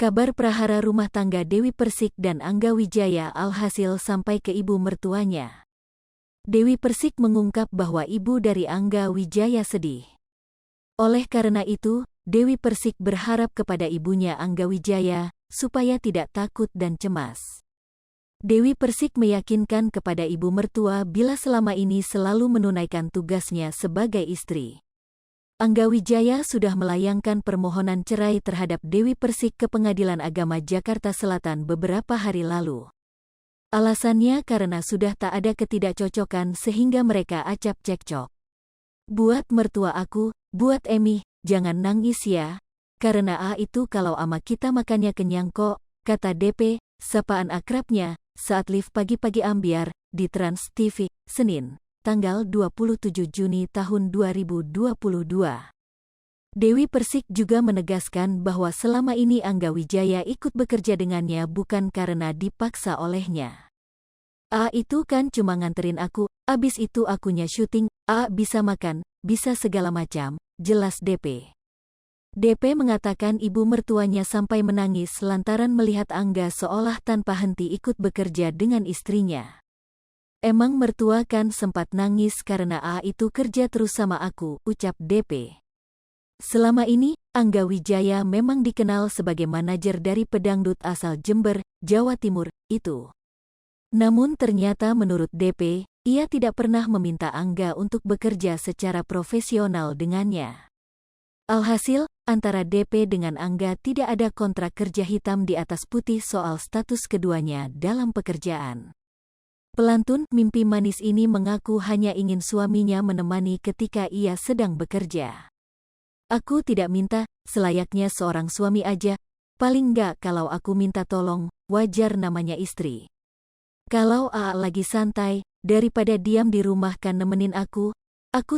Kabar prahara rumah tangga Dewi Persik dan Angga Wijaya alhasil sampai ke ibu mertuanya. Dewi Persik mengungkap bahwa ibu dari Angga Wijaya sedih. Oleh karena itu, Dewi Persik berharap kepada ibunya Angga Wijaya supaya tidak takut dan cemas. Dewi Persik meyakinkan kepada ibu mertua bila selama ini selalu menunaikan tugasnya sebagai istri. Angga Wijaya sudah melayangkan permohonan cerai terhadap Dewi Persik ke Pengadilan Agama Jakarta Selatan beberapa hari lalu. Alasannya karena sudah tak ada ketidakcocokan sehingga mereka acap cekcok. "Buat mertua aku, buat Emi, jangan nangis ya. Karena itu kalau ama kita makannya kenyang kok," kata DP, sapaan akrabnya, saat live pagi-pagi ambyar di Trans TV, Senin, tanggal 27 Juni tahun 2022. Dewi Persik juga menegaskan bahwa selama ini Angga Wijaya ikut bekerja dengannya bukan karena dipaksa olehnya. Itu kan cuma nganterin aku, abis itu akunya syuting, bisa makan, bisa segala macam," jelas DP. DP mengatakan ibu mertuanya sampai menangis lantaran melihat Angga seolah tanpa henti ikut bekerja dengan istrinya. "Emang mertua kan sempat nangis karena itu kerja terus sama aku," ucap DP. Selama ini, Angga Wijaya memang dikenal sebagai manajer dari pedangdut asal Jember, Jawa Timur, itu. Namun ternyata menurut DP, ia tidak pernah meminta Angga untuk bekerja secara profesional dengannya. Alhasil, antara DP dengan Angga tidak ada kontrak kerja hitam di atas putih soal status keduanya dalam pekerjaan. Pelantun mimpi manis ini mengaku hanya ingin suaminya menemani ketika ia sedang bekerja. "Aku tidak minta, selayaknya seorang suami aja. Paling enggak kalau aku minta tolong, wajar namanya istri. Kalau lagi santai, daripada diam di rumah kan nemenin aku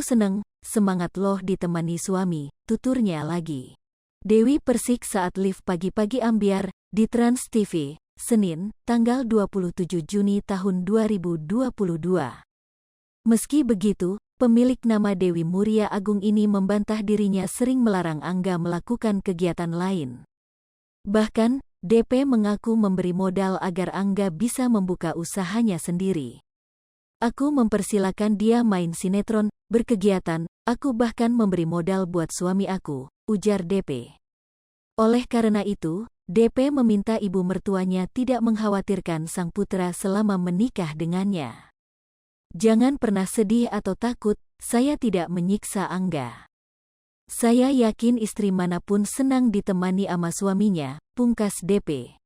seneng, semangat loh ditemani suami," tuturnya lagi. Dewi Persik saat live pagi-pagi ambyar di Trans TV, Senin, tanggal 27 Juni tahun 2022. Meski begitu, pemilik nama Dewi Muria Agung ini membantah dirinya sering melarang Angga melakukan kegiatan lain. Bahkan, DP mengaku memberi modal agar Angga bisa membuka usahanya sendiri. "Aku mempersilakan dia main sinetron, berkegiatan, aku bahkan memberi modal buat suami aku," ujar DP. Oleh karena itu, DP meminta ibu mertuanya tidak mengkhawatirkan sang putra selama menikah dengannya. "Jangan pernah sedih atau takut, saya tidak menyiksa Angga. Saya yakin istri manapun senang ditemani ama suaminya," pungkas DP.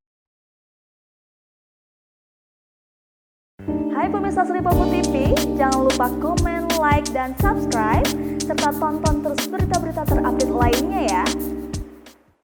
Hai pemirsa Sri Popo TV, jangan lupa komen, like, dan subscribe, serta tonton terus berita-berita terupdate lainnya ya.